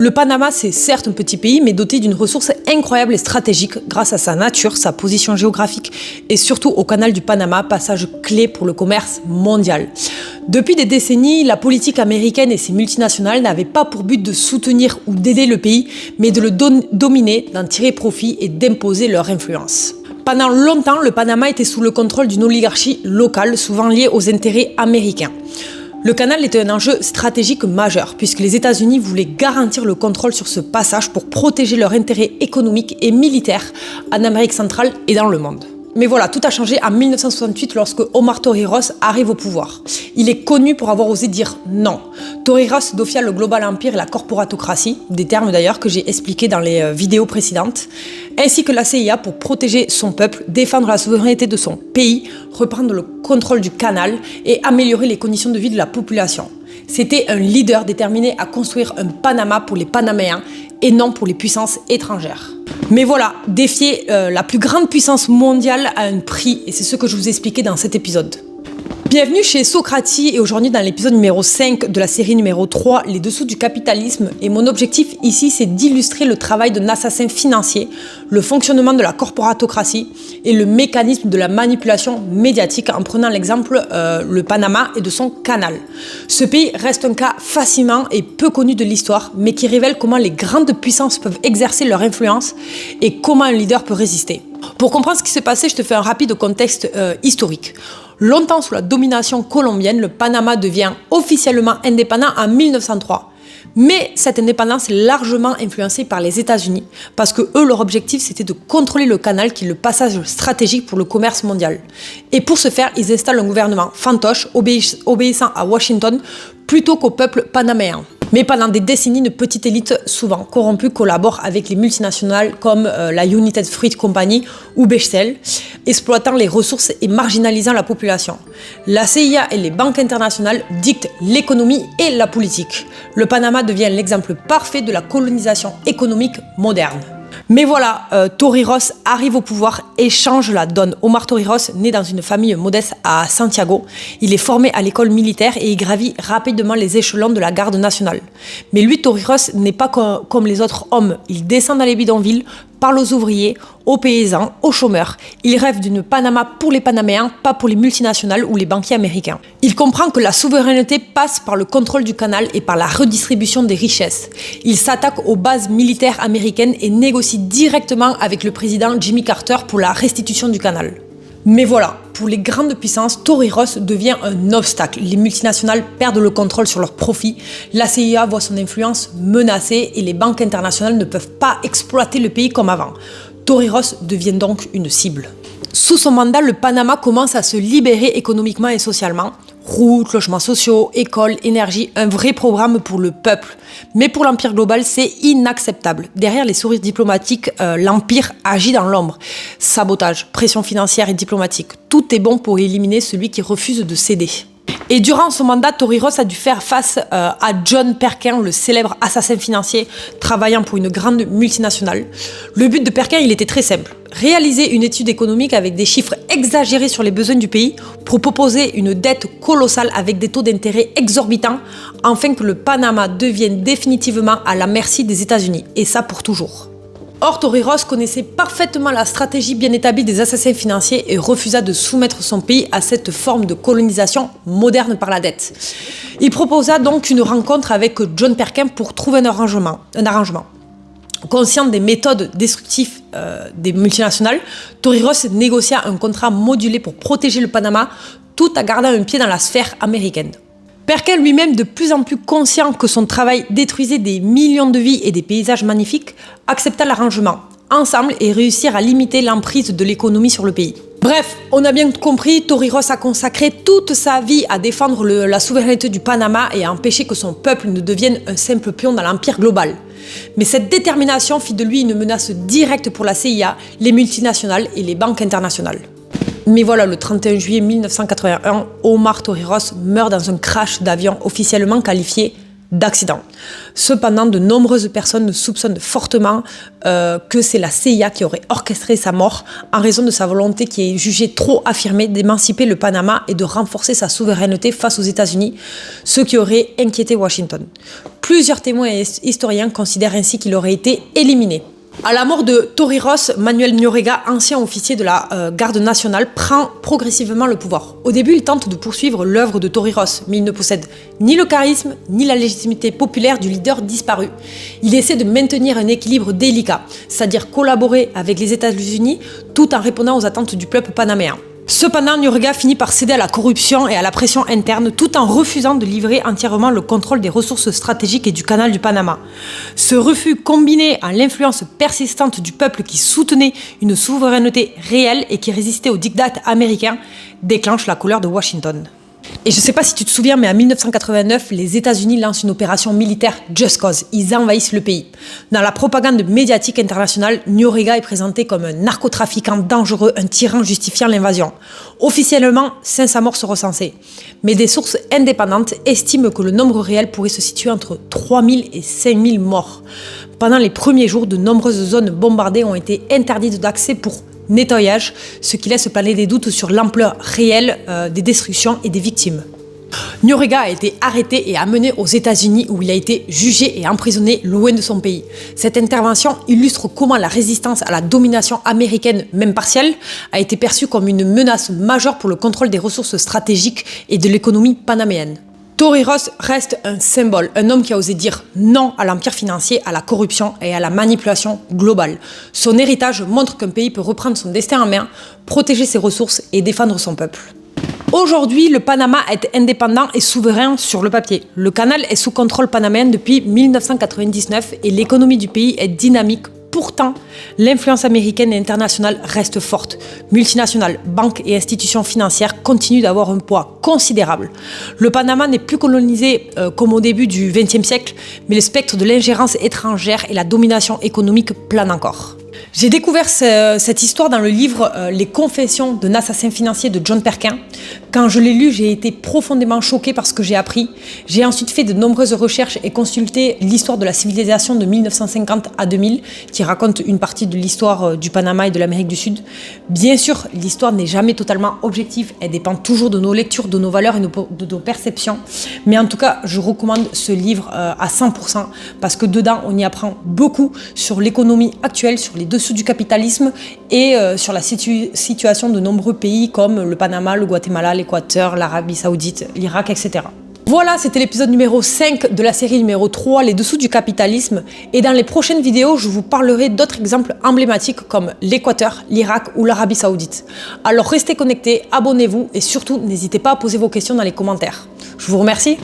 Le Panama, c'est certes un petit pays, mais doté d'une ressource incroyable et stratégique grâce à sa nature, sa position géographique et surtout au canal du Panama, passage clé pour le commerce mondial. Depuis des décennies, la politique américaine et ses multinationales n'avaient pas pour but de soutenir ou d'aider le pays, mais de le dominer, d'en tirer profit et d'imposer leur influence. Pendant longtemps, le Panama était sous le contrôle d'une oligarchie locale, souvent liée aux intérêts américains. Le canal était un enjeu stratégique majeur, puisque les États-Unis voulaient garantir le contrôle sur ce passage pour protéger leurs intérêts économiques et militaires en Amérique centrale et dans le monde. Mais voilà, tout a changé en 1968 lorsque Omar Torrijos arrive au pouvoir. Il est connu pour avoir osé dire non. Torrijos défia le Global Empire et la corporatocratie, des termes d'ailleurs que j'ai expliqués dans les vidéos précédentes, ainsi que la CIA pour protéger son peuple, défendre la souveraineté de son pays, reprendre le contrôle du canal et améliorer les conditions de vie de la population. C'était un leader déterminé à construire un Panama pour les Panaméens et non pour les puissances étrangères. Mais voilà, défier la plus grande puissance mondiale a un prix et c'est ce que je vous ai expliqué dans cet épisode. Bienvenue chez Socratie et aujourd'hui dans l'épisode numéro 5 de la série numéro 3, les dessous du capitalisme. Et mon objectif ici, c'est d'illustrer le travail d'un assassin financier, le fonctionnement de la corporatocratie et le mécanisme de la manipulation médiatique en prenant l'exemple le Panama et de son canal. Ce pays reste un cas fascinant et peu connu de l'histoire, mais qui révèle comment les grandes puissances peuvent exercer leur influence et comment un leader peut résister. Pour comprendre ce qui s'est passé, je te fais un rapide contexte historique. Longtemps sous la domination colombienne, le Panama devient officiellement indépendant en 1903. Mais cette indépendance est largement influencée par les États-Unis parce que eux, leur objectif, c'était de contrôler le canal qui est le passage stratégique pour le commerce mondial. Et pour ce faire, ils installent un gouvernement fantoche obéissant à Washington plutôt qu'au peuple panaméen. Mais pendant des décennies, une petite élite souvent corrompue collabore avec les multinationales comme la United Fruit Company ou Bechtel, exploitant les ressources et marginalisant la population. La CIA et les banques internationales dictent l'économie et la politique. Le Panama devient l'exemple parfait de la colonisation économique moderne. Mais voilà, Torrijos arrive au pouvoir et change la donne. Omar Torrijos, né dans une famille modeste à Santiago, il est formé à l'école militaire et il gravit rapidement les échelons de la garde nationale. Mais lui, Torrijos, n'est pas comme les autres hommes. Il descend dans les bidonvilles, parle aux ouvriers, aux paysans, aux chômeurs. Il rêve d'une Panama pour les Panaméens, pas pour les multinationales ou les banquiers américains. Il comprend que la souveraineté passe par le contrôle du canal et par la redistribution des richesses. Il s'attaque aux bases militaires américaines et négocie directement avec le président Jimmy Carter pour la restitution du canal. Mais voilà, pour les grandes puissances, Torrijos devient un obstacle. Les multinationales perdent le contrôle sur leurs profits, la CIA voit son influence menacée et les banques internationales ne peuvent pas exploiter le pays comme avant. Torrijos devient donc une cible. Sous son mandat, le Panama commence à se libérer économiquement et socialement. Routes, logements sociaux, écoles, énergie, un vrai programme pour le peuple. Mais pour l'empire global, c'est inacceptable. Derrière les sourires diplomatiques, l'empire agit dans l'ombre. Sabotage, pression financière et diplomatique. Tout est bon pour éliminer celui qui refuse de céder. Et durant son mandat, Torrijos a dû faire face à John Perkin, le célèbre assassin financier travaillant pour une grande multinationale. Le but de Perkin, il était très simple. Réaliser une étude économique avec des chiffres exagérés sur les besoins du pays pour proposer une dette colossale avec des taux d'intérêt exorbitants afin que le Panama devienne définitivement à la merci des États-Unis. Et ça pour toujours. Or, Torrijos connaissait parfaitement la stratégie bien établie des assassins financiers et refusa de soumettre son pays à cette forme de colonisation moderne par la dette. Il proposa donc une rencontre avec John Perkin pour trouver un arrangement. Conscient des méthodes destructives des multinationales, Torrijos négocia un contrat modulé pour protéger le Panama tout en gardant un pied dans la sphère américaine. Perkin lui-même, de plus en plus conscient que son travail détruisait des millions de vies et des paysages magnifiques, accepta l'arrangement, ensemble et réussirent à limiter l'emprise de l'économie sur le pays. Bref, on a bien compris, Torrijos a consacré toute sa vie à défendre la souveraineté du Panama et à empêcher que son peuple ne devienne un simple pion dans l'empire global. Mais cette détermination fit de lui une menace directe pour la CIA, les multinationales et les banques internationales. Mais voilà, le 31 juillet 1981, Omar Torrijos meurt dans un crash d'avion officiellement qualifié d'accident. Cependant, de nombreuses personnes soupçonnent fortement que c'est la CIA qui aurait orchestré sa mort en raison de sa volonté qui est jugée trop affirmée d'émanciper le Panama et de renforcer sa souveraineté face aux États-Unis, ce qui aurait inquiété Washington. Plusieurs témoins et historiens considèrent ainsi qu'il aurait été éliminé. À la mort de Torrijos, Manuel Noriega, ancien officier de la garde nationale, prend progressivement le pouvoir. Au début, il tente de poursuivre l'œuvre de Torrijos, mais il ne possède ni le charisme ni la légitimité populaire du leader disparu. Il essaie de maintenir un équilibre délicat, c'est-à-dire collaborer avec les États-Unis tout en répondant aux attentes du peuple panaméen. Cependant, Noriega finit par céder à la corruption et à la pression interne tout en refusant de livrer entièrement le contrôle des ressources stratégiques et du canal du Panama. Ce refus, combiné à l'influence persistante du peuple qui soutenait une souveraineté réelle et qui résistait au diktat américain, déclenche la colère de Washington. Et je ne sais pas si tu te souviens, mais en 1989, les États-Unis lancent une opération militaire Just Cause. Ils envahissent le pays. Dans la propagande médiatique internationale, Noriega est présenté comme un narcotrafiquant dangereux, un tyran justifiant l'invasion. Officiellement, 500 morts sont recensés. Mais des sources indépendantes estiment que le nombre réel pourrait se situer entre 3000 et 5000 morts. Pendant les premiers jours, de nombreuses zones bombardées ont été interdites d'accès pour nettoyage, ce qui laisse planer des doutes sur l'ampleur réelle des destructions et des victimes. Noriega a été arrêté et amené aux États-Unis où il a été jugé et emprisonné loin de son pays. Cette intervention illustre comment la résistance à la domination américaine, même partielle, a été perçue comme une menace majeure pour le contrôle des ressources stratégiques et de l'économie panaméenne. Torrijos reste un symbole, un homme qui a osé dire non à l'empire financier, à la corruption et à la manipulation globale. Son héritage montre qu'un pays peut reprendre son destin en main, protéger ses ressources et défendre son peuple. Aujourd'hui, le Panama est indépendant et souverain sur le papier. Le canal est sous contrôle panaméen depuis 1999 et l'économie du pays est dynamique. Pourtant, l'influence américaine et internationale reste forte. Multinationales, banques et institutions financières continuent d'avoir un poids considérable. Le Panama n'est plus colonisé comme au début du XXe siècle, mais le spectre de l'ingérence étrangère et la domination économique plane encore. J'ai découvert cette histoire dans le livre Les Confessions d'un assassin financier de John Perkin. Quand je l'ai lu, j'ai été profondément choquée par ce que j'ai appris. J'ai ensuite fait de nombreuses recherches et consulté l'histoire de la civilisation de 1950 à 2000, qui raconte une partie de l'histoire du Panama et de l'Amérique du Sud. Bien sûr, l'histoire n'est jamais totalement objective. Elle dépend toujours de nos lectures, de nos valeurs et de nos perceptions. Mais en tout cas, je recommande ce livre à 100% parce que dedans, on y apprend beaucoup sur l'économie actuelle, sur les dessous du capitalisme et sur la situation de nombreux pays comme le Panama, le Guatemala, l'Équateur, l'Arabie Saoudite, l'Irak, etc. Voilà, c'était l'épisode numéro 5 de la série numéro 3, les dessous du capitalisme. Et dans les prochaines vidéos, je vous parlerai d'autres exemples emblématiques comme l'Équateur, l'Irak ou l'Arabie Saoudite. Alors restez connectés, abonnez-vous et surtout n'hésitez pas à poser vos questions dans les commentaires. Je vous remercie.